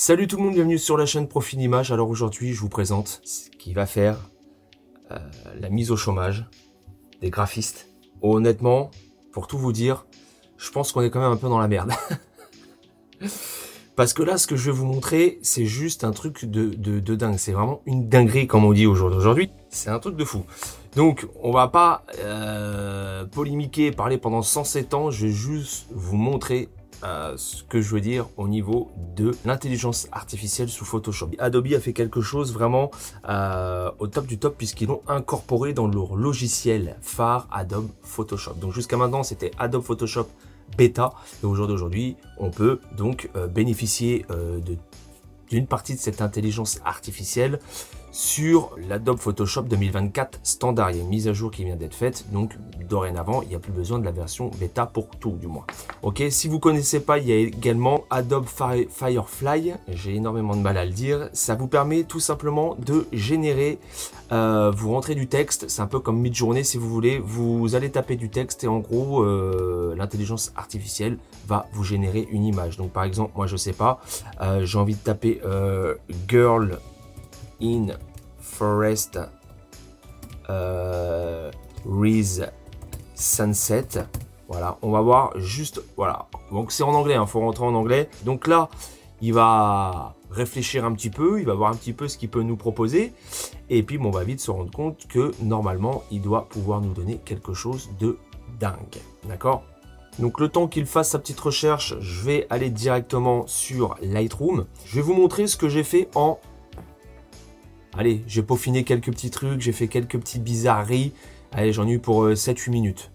Salut tout le monde, bienvenue sur la chaîne Profil d'Image. Alors aujourd'hui, je vous présente ce qui va faire la mise au chômage des graphistes. Honnêtement, pour tout vous dire, je pense qu'on est quand même un peu dans la merde. Parce que là, ce que je vais vous montrer, c'est juste un truc de dingue. C'est vraiment une dinguerie, comme on dit aujourd'hui. C'est un truc de fou. Donc, on va pas polémiquer, parler pendant 107 ans. Je vais juste vous montrer ce que je veux dire au niveau de l'intelligence artificielle sous Photoshop. Adobe a fait quelque chose vraiment au top du top puisqu'ils l'ont incorporé dans leur logiciel phare Adobe Photoshop. Donc jusqu'à maintenant c'était Adobe Photoshop Beta et aujourd'hui on peut donc bénéficier d'une partie de cette intelligence artificielle sur l'Adobe Photoshop 2024 standard. Il y a une mise à jour qui vient d'être faite, donc dorénavant, il n'y a plus besoin de la version bêta pour tout, du moins. Ok, si vous connaissez pas, il y a également Adobe Firefly, j'ai énormément de mal à le dire. Ça vous permet tout simplement de générer, vous rentrez du texte, c'est un peu comme Midjourney si vous voulez, vous allez taper du texte et en gros, l'intelligence artificielle va vous générer une image. Donc par exemple, moi je sais pas, j'ai envie de taper Girl in Forest with Sunset. Voilà, on va voir juste, voilà. Donc c'est en anglais, il faut rentrer en anglais. Donc là, il va réfléchir un petit peu, il va voir un petit peu ce qu'il peut nous proposer. Et puis, bon, on va vite se rendre compte que normalement, il doit pouvoir nous donner quelque chose de dingue. D'accord ? Donc le temps qu'il fasse sa petite recherche, je vais aller directement sur Lightroom. Je vais vous montrer ce que j'ai fait en... Allez, j'ai peaufiné quelques petits trucs, j'ai fait quelques petites bizarreries. Allez, j'en ai eu pour 7-8 minutes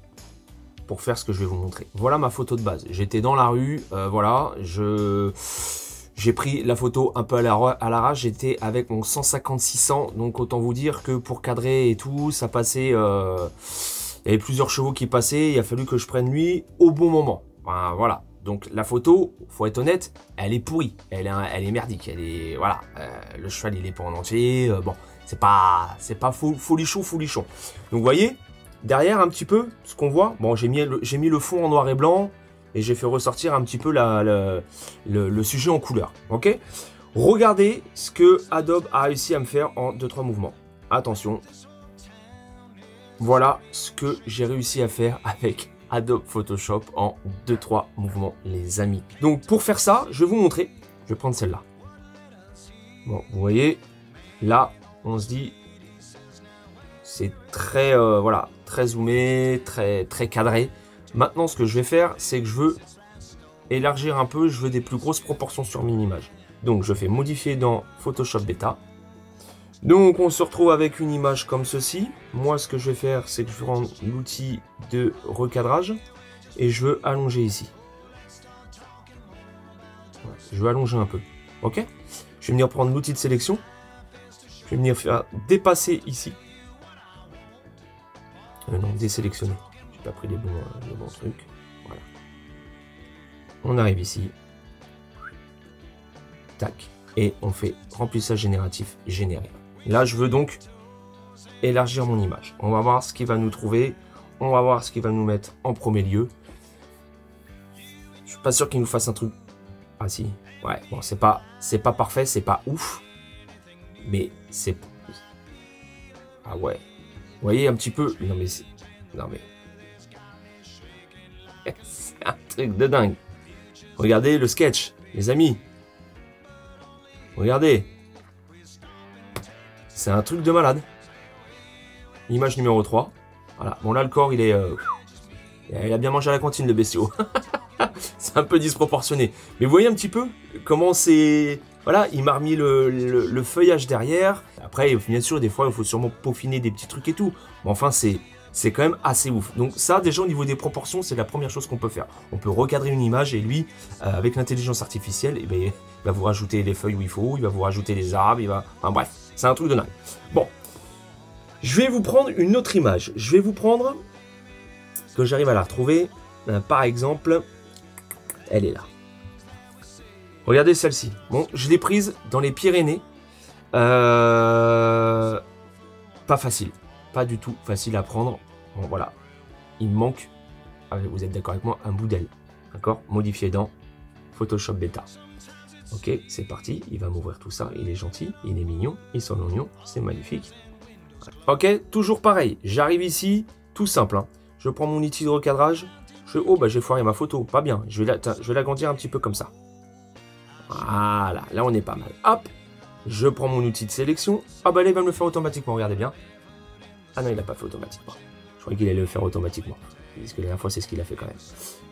pour faire ce que je vais vous montrer. Voilà ma photo de base. J'étais dans la rue, voilà, j'ai pris la photo un peu à l'arrache. J'étais avec mon 150-600, donc autant vous dire que pour cadrer et tout, ça passait... il y avait plusieurs chevaux qui passaient, il a fallu que je prenne lui au bon moment. Enfin, voilà. Donc la photo, faut être honnête, elle est pourrie, elle est merdique, elle est voilà, le cheval il est pas en entier, bon, c'est pas folichon. Donc vous voyez, derrière un petit peu ce qu'on voit, bon j'ai mis le fond en noir et blanc et j'ai fait ressortir un petit peu le sujet en couleur, ok. Regardez ce que Adobe a réussi à me faire en 2-3 mouvements. Attention, voilà ce que j'ai réussi à faire avec Adobe Photoshop en 2-3 mouvements, les amis. Donc pour faire ça, je vais vous montrer. Je vais prendre celle-là. Bon, vous voyez, là, on se dit, c'est très, voilà, très zoomé, très cadré. Maintenant, ce que je vais faire, c'est que je veux élargir un peu, je veux des plus grosses proportions sur mon image. Donc je fais modifier dans Photoshop Beta. Donc on se retrouve avec une image comme ceci. Moi ce que je vais faire c'est que je vais prendre l'outil de recadrage et je veux allonger ici. Voilà, je veux allonger un peu. Ok. Je vais venir prendre l'outil de sélection. Je vais venir faire dépasser ici. Non, désélectionner. J'ai pas pris les bons trucs. Voilà. On arrive ici. Tac. Et on fait remplissage génératif généré. Là, je veux donc élargir mon image. On va voir ce qu'il va nous trouver. On va voir ce qu'il va nous mettre en premier lieu. Je suis pas sûr qu'il nous fasse un truc... Ah si, ouais, bon, c'est pas parfait, c'est pas ouf. Mais c'est... Ah ouais. Vous voyez un petit peu... Non mais c'est... Non mais... C'est un truc de dingue. Regardez le sketch, les amis. Regardez. C'est un truc de malade. Image numéro 3. Voilà. Bon là le corps il est... il a bien mangé à la cantine le bestiau. C'est un peu disproportionné. Mais vous voyez un petit peu comment c'est... Voilà, il m'a remis le feuillage derrière. Après, bien sûr, des fois, il faut sûrement peaufiner des petits trucs et tout. Mais enfin, c'est quand même assez ouf. Donc ça, déjà au niveau des proportions, c'est la première chose qu'on peut faire. On peut recadrer une image et lui, avec l'intelligence artificielle, eh ben, il va vous rajouter les feuilles où il faut, il va vous rajouter les arbres, il va... Enfin bref, c'est un truc de dingue. Bon, je vais vous prendre une autre image. Je vais vous prendre, que j'arrive à la retrouver, par exemple, elle est là. Regardez celle-ci. Bon, je l'ai prise dans les Pyrénées. Pas facile. Pas du tout facile à prendre. Bon, voilà. Il me manque, vous êtes d'accord avec moi, un bout d'aile. D'accord ? Modifié dans Photoshop Beta. Ok, c'est parti, il va m'ouvrir tout ça, il est gentil, il est mignon, il sent l'oignon, c'est magnifique. Ok, toujours pareil, j'arrive ici, tout simple, hein. Je prends mon outil de recadrage, oh bah j'ai foiré ma photo, pas bien, je vais l'agrandir un petit peu comme ça. Voilà, là on est pas mal. Hop, je prends mon outil de sélection, ah bah là il va me le faire automatiquement, regardez bien. Ah non, il l'a pas fait automatiquement, je croyais qu'il allait le faire automatiquement, parce que la dernière fois c'est ce qu'il a fait quand même.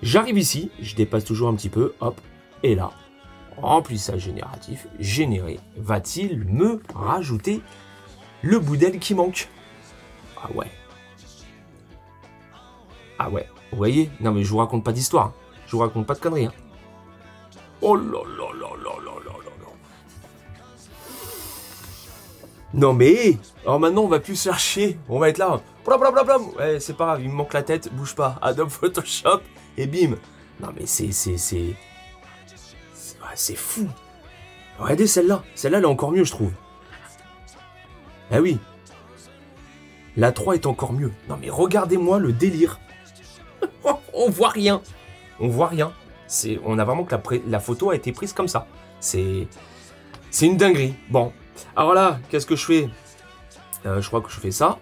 J'arrive ici, je dépasse toujours un petit peu, hop, et là, remplissage génératif, généré, va-t-il me rajouter le bout d'aile qui manque? Ah ouais. Ah ouais, vous voyez? Non mais je vous raconte pas d'histoire, hein. Je vous raconte pas de conneries. Hein. Oh là là là là là là là là. Non mais, alors maintenant on va plus chercher, on va être là. Blablabla. Ouais, c'est pas grave, il me manque la tête, bouge pas. Adobe Photoshop et bim. Non mais c'est fou. Regardez celle-là, elle est encore mieux je trouve. Ah oui. La 3 est encore mieux. Non mais regardez-moi le délire. On voit rien. On voit rien. On a vraiment que la photo a été prise comme ça. C'est une dinguerie. Bon. Alors là, qu'est-ce que je fais? Je crois que je fais ça.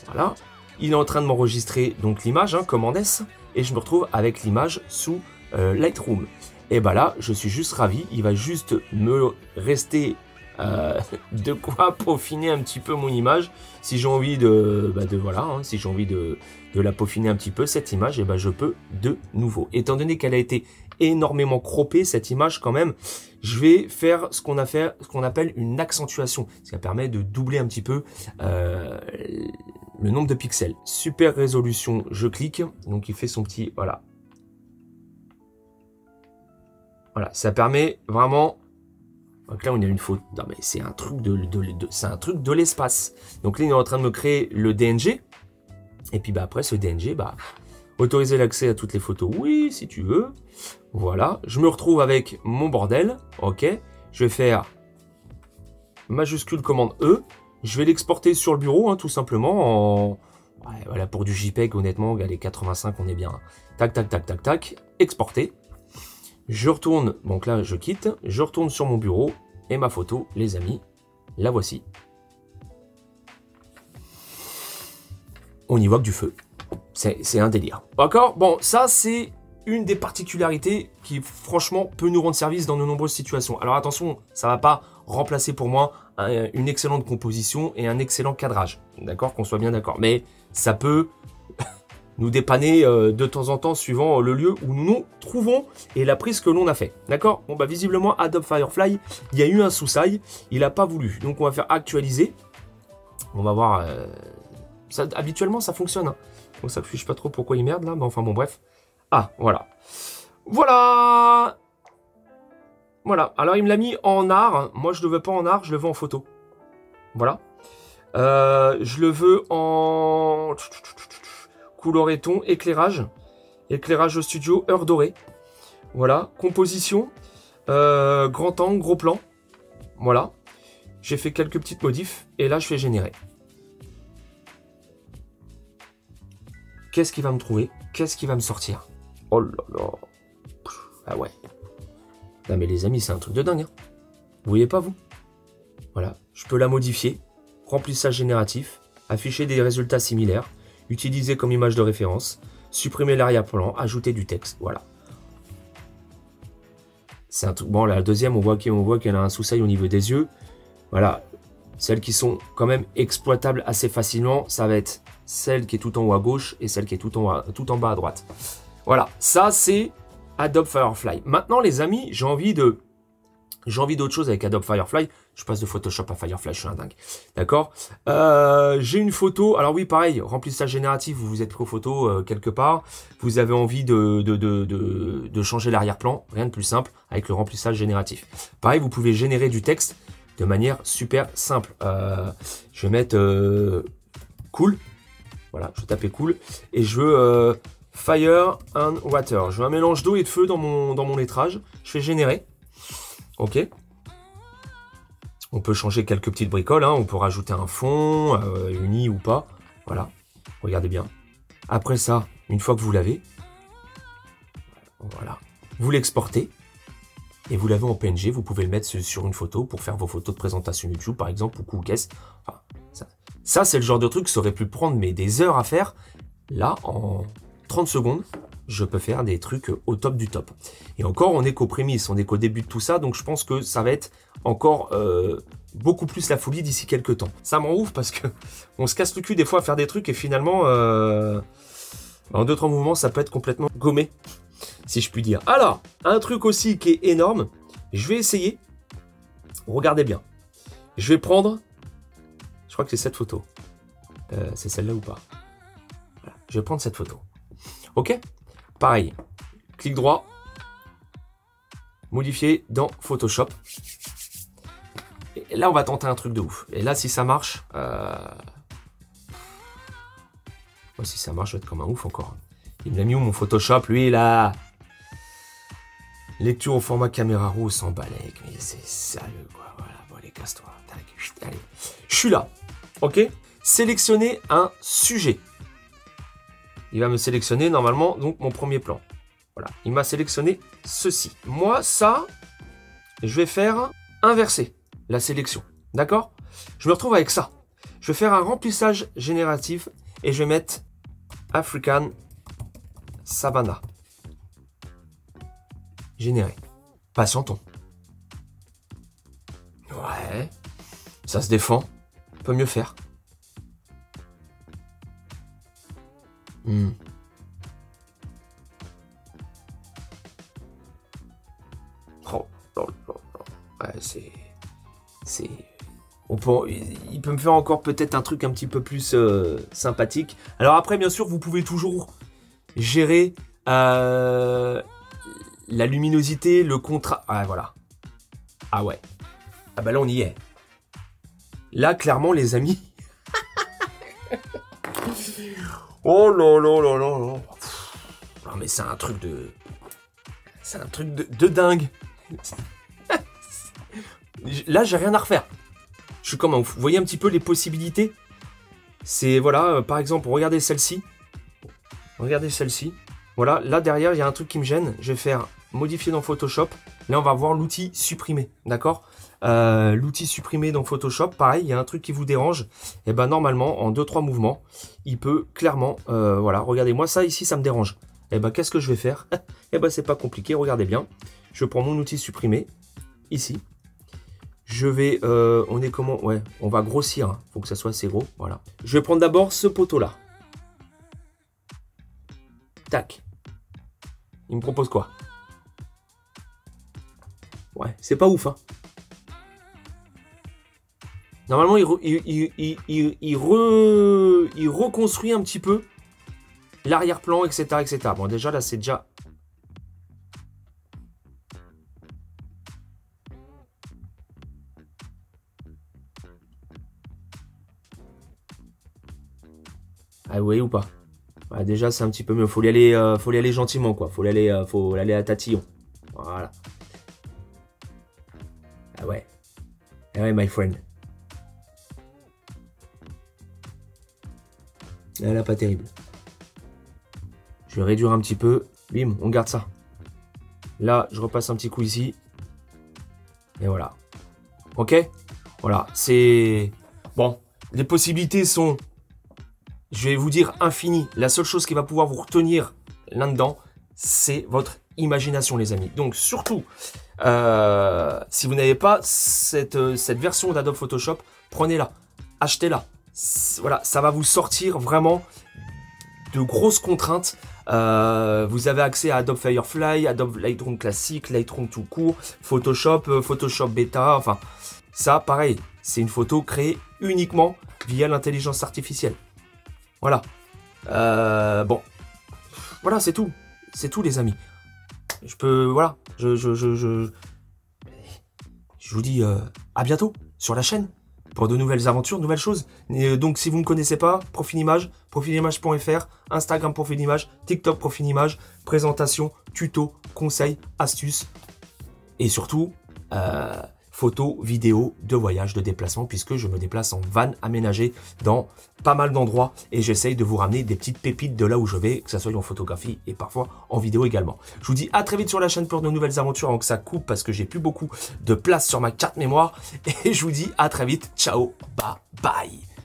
Voilà. Il est en train de m'enregistrer donc l'image, hein, Command S. Et je me retrouve avec l'image sous Lightroom. Et bah là, je suis juste ravi. Il va juste me rester de quoi peaufiner un petit peu mon image. Si j'ai envie voilà, hein, si j'ai envie de la peaufiner un petit peu, cette image, et ben je peux de nouveau. Étant donné qu'elle a été énormément croppée, cette image quand même, je vais faire ce qu'on appelle une accentuation. Ça permet de doubler un petit peu le nombre de pixels. Super résolution, je clique, donc il fait son petit, voilà. Voilà, ça permet vraiment. Donc là, on a une faute. Non, mais c'est un truc de l'espace. Donc là, il est en train de me créer le DNG. Et puis bah après, ce DNG, bah, autoriser l'accès à toutes les photos. Oui, si tu veux. Voilà. Je me retrouve avec mon bordel. OK. Je vais faire majuscule commande E. Je vais l'exporter sur le bureau, hein, tout simplement. Ouais, voilà, pour du JPEG, honnêtement, regardez, 85, on est bien. Tac, tac, tac, tac, tac. Exporter. Je retourne, donc là je quitte, je retourne sur mon bureau et ma photo, les amis, la voici. On y voit que du feu. C'est un délire. D'accord? Bon, ça c'est une des particularités qui franchement peut nous rendre service dans de nombreuses situations. Alors attention, ça va pas remplacer pour moi une excellente composition et un excellent cadrage. D'accord? Qu'on soit bien d'accord. Mais ça peut nous dépanner de temps en temps suivant le lieu où nous nous trouvons et la prise que l'on a fait. D'accord? Bon bah visiblement Adobe Firefly, il y a eu un souci, il n'a pas voulu. Donc on va faire actualiser. On va voir. Habituellement ça fonctionne. Hein. Donc ça affiche pas trop pourquoi il merde là, mais enfin bon bref. Ah voilà. Voilà. Voilà. Alors il me l'a mis en art. Moi je le veux pas en art, je le veux en photo. Voilà. Je le veux en couleur et ton, éclairage au studio, heure dorée. Voilà, composition, grand angle, gros plan. Voilà, j'ai fait quelques petites modifs et là je fais générer. Qu'est-ce qu'il va me trouver? Qu'est-ce qu'il va me sortir? Oh là là. Ah ouais. Non mais les amis, c'est un truc de dingue. Hein. Vous voyez pas vous? Voilà, je peux la modifier. Remplissage génératif, afficher des résultats similaires. Utiliser comme image de référence, supprimer l'arrière-plan, ajouter du texte, voilà. C'est un truc. Bon, la deuxième, on voit qu'elle a un souci au niveau des yeux. Voilà. Celles qui sont quand même exploitables assez facilement, ça va être celle qui est tout en haut à gauche et celle qui est tout en bas à droite. Voilà. Ça, c'est Adobe Firefly. Maintenant, les amis, j'ai envie d'autre chose avec Adobe Firefly. Je passe de Photoshop à Firefly, je suis un dingue. D'accord? J'ai une photo. Alors oui, pareil, remplissage génératif, vous vous êtes pris aux photos quelque part. Vous avez envie de changer l'arrière-plan. Rien de plus simple avec le remplissage génératif. Pareil, vous pouvez générer du texte de manière super simple. Je vais mettre cool. Voilà, je vais taper cool. Et je veux fire and water. Je veux un mélange d'eau et de feu dans mon lettrage. Je fais générer. Ok. On peut changer quelques petites bricoles, hein. On peut rajouter un fond, uni ou pas. Voilà, regardez bien. Après ça, une fois que vous l'avez, voilà, vous l'exportez. et vous l'avez en PNG, vous pouvez le mettre sur une photo pour faire vos photos de présentation YouTube, par exemple, ou Cookess. Enfin, ça c'est le genre de truc que ça aurait pu prendre des heures à faire. Là, en 30 secondes, je peux faire des trucs au top du top. Et encore, on est qu'aux prémices, on est qu'au début de tout ça, donc je pense que ça va être encore beaucoup plus la folie d'ici quelques temps. Ça m'en ouf parce que on se casse le cul des fois à faire des trucs et finalement, en 2-3 mouvements, ça peut être complètement gommé, si je puis dire. Alors, un truc aussi qui est énorme, je vais essayer, regardez bien, je vais prendre, je crois que c'est cette photo, c'est celle-là ou pas? Voilà. Je vais prendre cette photo, ok? Pareil, clic droit, modifier dans Photoshop. Et là, on va tenter un truc de ouf. Et là, si ça marche, moi, si ça marche, je vais être comme un ouf encore. Il me l'a mis où mon Photoshop, lui, là? Lecture au format caméra raw, sans balai. Mais c'est sérieux, quoi. Voilà, bon, allez, casse-toi. Allez, je suis là, ok? Sélectionner un sujet. Il va me sélectionner normalement donc mon premier plan. Voilà, il m'a sélectionné ceci. Moi, ça, je vais faire inverser la sélection. D'accord? Je me retrouve avec ça. Je vais faire un remplissage génératif et je vais mettre African Savannah. Généré. Patientons. Ouais. Ça se défend. On peut mieux faire. Oh, ouais, il peut me faire encore peut-être un truc un petit peu plus sympathique. Alors après, bien sûr, vous pouvez toujours gérer la luminosité, le contraste. Ah, voilà. Ah ouais. Ah bah là, on y est. Là, clairement, les amis. Oh là là là là là. Non mais c'est un truc de... C'est un truc de dingue. Là, j'ai rien à refaire. Je suis comme un ouf. Vous voyez un petit peu les possibilités? C'est, voilà, par exemple, regardez celle-ci. Regardez celle-ci. Voilà, là derrière, il y a un truc qui me gêne. Je vais faire modifier dans Photoshop. Là, on va voir l'outil supprimer, d'accord? L'outil supprimer dans Photoshop, pareil, il y a un truc qui vous dérange. Et ben normalement, en 2-3 mouvements, il peut clairement, voilà, regardez, moi ça ici, ça me dérange. Et ben qu'est-ce que je vais faire? Et ben c'est pas compliqué, regardez bien. Je prends mon outil supprimer, ici. Je vais, on est comment? Ouais, on va grossir, hein. Faut que ça soit assez gros, voilà. Je vais prendre d'abord ce poteau-là. Tac. Il me propose quoi? Ouais, c'est pas ouf, hein. Normalement, il reconstruit un petit peu l'arrière-plan, etc., etc. Bon, déjà, là, c'est déjà... Ah, vous voyez ou pas? Ouais, déjà, c'est un petit peu mieux. Faut y aller gentiment, quoi. Faut y aller à tatillon. Voilà. Ah ouais. Ah ouais, my friend. Ah là, pas terrible. Je vais réduire un petit peu. Bim, on garde ça. Là, je repasse un petit coup ici. Et voilà. Ok? Voilà, c'est... Bon, les possibilités sont... Je vais vous dire infinies. La seule chose qui va pouvoir vous retenir là-dedans, c'est votre imagination, les amis. Donc, surtout, si vous n'avez pas cette version d'Adobe Photoshop, prenez-la. Achetez-la. Voilà, ça va vous sortir vraiment de grosses contraintes. Vous avez accès à Adobe Firefly, Adobe Lightroom classique, Lightroom tout court, Photoshop, Photoshop bêta, enfin, ça, pareil, c'est une photo créée uniquement via l'intelligence artificielle. Voilà. Bon, voilà, c'est tout. C'est tout, les amis. Je peux, voilà, je vous dis à bientôt sur la chaîne pour de nouvelles aventures, de nouvelles choses. Et donc, si vous ne me connaissez pas, Profil Image, profilimage.fr, Instagram Profil Image, TikTok Profil Image, présentation, tuto, conseils, astuces. Et surtout, photos, vidéos de voyage, de déplacement, puisque je me déplace en van aménagé dans pas mal d'endroits et j'essaye de vous ramener des petites pépites de là où je vais, que ce soit en photographie et parfois en vidéo également. Je vous dis à très vite sur la chaîne pour de nouvelles aventures avant que ça coupe parce que j'ai plus beaucoup de place sur ma carte mémoire et je vous dis à très vite. Ciao, bye bye.